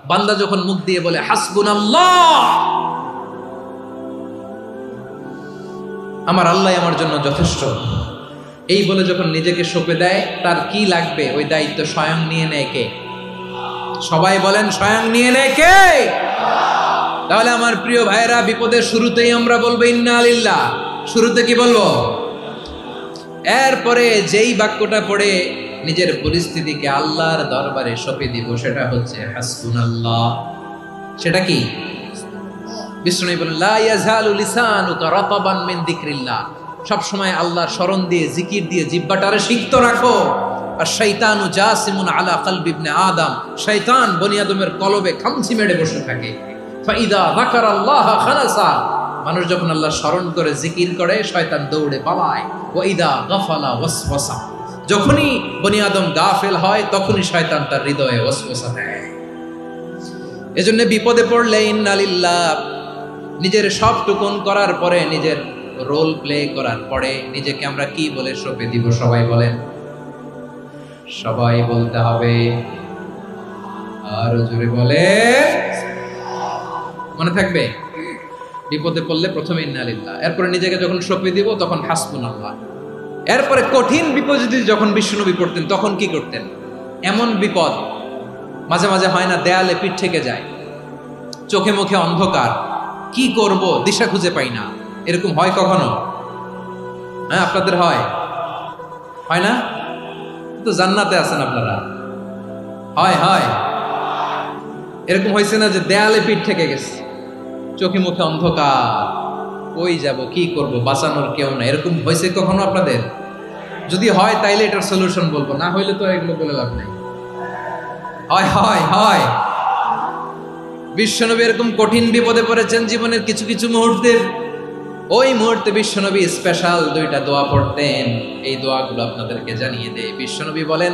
বান্দা যখন মুখ দিয়ে বলে হাসবুনাল্লাহ, আমার আল্লাহ আমার জন্য যথেষ্ট, এই বলে যখন নিজেকে সঁপে দেয়, তার কি লাগবে ওই দায়িত্ব স্বয়ং নিয়ে নেয় কে? সবাই বলেন স্বয়ং নিয়ে নেয় কে? তাহলে আমার প্রিয় ভাইরা, বিপদের শুরুতেই আমরা বলবো ইন্না লিল্লাহ। শুরুতে কি বলবো? এরপরে যেই বাক্যটা পড়ে নিজের পরিস্থিতিকে আল্লাহর দরবারে সঁপে দিব, সেটা হচ্ছে হাসবুনাল্লাহ। সেটা কি? বিষ্ণু বলেন লা ইয়াজালু লিসানুকা রাতাবান মিন যিকরিল্লাহ, সব সময় আল্লাহর স্মরণ দিয়ে, জিকির দিয়ে জিহ্বাটারে সিক্ত রাখো। আর শয়তানু জাসিমুন আলা কলবি ইবনে আদম, শয়তান বনি আদমের কলবে খামচি মেরে বসে থাকে। ফাইদা যাকারাল্লাহ খানাসা, মানুষ যখন আল্লাহর স্মরণ করে জিকির করে, শয়তান দৌড়ে পালায়। ওয়া ইদা গাফালা ওয়াসওয়াসা, যখনই বনি আদম গাফেল হয়, তখনই শয়তান তার হৃদয়ে ওয়াসওয়াসা দেয়। এজন্য বিপদে পড়লে ইন্না লিল্লাহ, নিজের সব টুকুন করার পরে, নিজের রোল প্লে করার পরে নিজেকে আমরা কি বলে সঁপে দিব? সবাই বলেন, সবাই বলতে হবে। আর জোরে বলে, মনে থাকবে? বিপদে পড়লে প্রথমে ইন্না লিল্লাহ, এরপরে নিজেকে যখন সঁপে দিব তখন হাসবুনাল্লাহ। এরপরে কঠিন বিপদে যখন বিশ্বনবী পড়তেন তখন কি করতেন? এমন বিপদ মাঝে মাঝে হয় না, দেয়ালে পিঠ থেকে যায়, চোখে মুখে অন্ধকার, কি করব দিশা খুঁজে পাই না, এরকম হয় কখনো? হ্যাঁ, আপনাদের হয়? হয় না? তো জান্নাতে আছেন আপনারা। হয় হয় এরকম হয়েছে না যে দেয়ালে পিঠ থেকে গেছে, চোখে মুখে অন্ধকার, কই যাব, কি করব, বাঁচানোর কেউ না, এরকম হয়েছে কখনো আপনাদের? যদি হয় তাইলে এটার সলিউশন বলবো, না হইলে তো এগুলো বলে লাভ নাই। হয় হয় হয় বিশ্বনবী এরকম কঠিন বিপদে পড়েছেন জীবনের কিছু কিছু মুহূর্তে। ওই মুহূর্তে বিশ্বনবী স্পেশাল দুইটা দোয়া পড়তেন। এই দোয়াগুলো আপনাদেরকে জানিয়ে দেয়। বিশ্বনবী বলেন,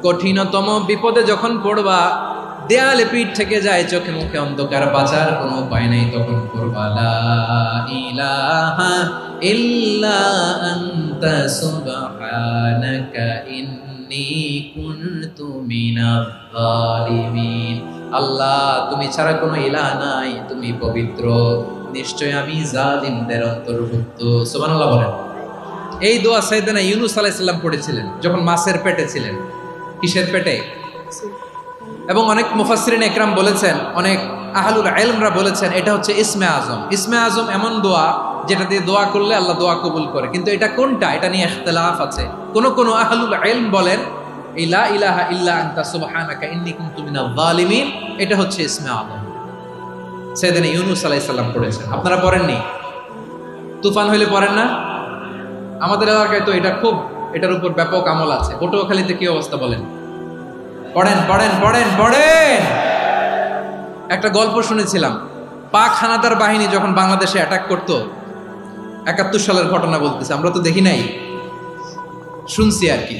কঠিনতম বিপদে যখন পড়বা, দেয়ালে পিঠ থেকে যায়, চোখে মুখে অন্ধকার, বাঁচার কোনো উপায় নাই, তখন পড়বা লা ইলাহা ইল্লা আনতা সুবহানাকা ইন্নী কুনতু মিনাজ জালিমিন। আল্লাহ, তুমি ছাড়া কোনো ইলাহ নাই, তুমি পবিত্র, নিশ্চয় আমি জালিমদের অন্তর্ভুক্ত। সুবহানাল্লাহ বলেন। এই দোয়া সাইয়েদনা ইউনূস আলাইহিস সালাম পড়েছিলেন যখন মাছের পেটে ছিলেন। কিসের পেটে? এবং অনেক মুফাসসিরিন ইকরাম বলেছেন, অনেক আহলুল ইলমরা বলেছেন, এটা হচ্ছে ইসমে আজম। ইসমে আজম এমন দোয়া যেটা দিয়ে দোয়া করলে আল্লাহ দোয়া কবুল করে, কিন্তু এটা কোনটা, এটা নিয়ে ইখতিলাফ আছে। কোন কোন আহলুল ইলম বলেন লা ইলাহা ইল্লা আনতা সুবহানাকা ইন্নী কুনতু মিনাজ জালিমিন, এটা হচ্ছে ইসমে আজম। সাইয়েদনা ইউনূস আলাইহিস সালাম পড়েছেন। আপনারা পড়েননি? তুফান হইলে পড়েন না? আমাদের এলাকায় তো এটা খুব, এটার উপর ব্যাপক আমল আছে। পটুয়াখালীতে কি অবস্থা বলেন? পড়েন পড়েন পড়েন পড়েন। একটা গল্প শুনেছিলাম, পাক হানাদার বাহিনী যখন বাংলাদেশে অ্যাটাক করতো, ৭১ সালের ঘটনা বলতেছে, আমরা তো দেখি নাই, শুনছি আর কি।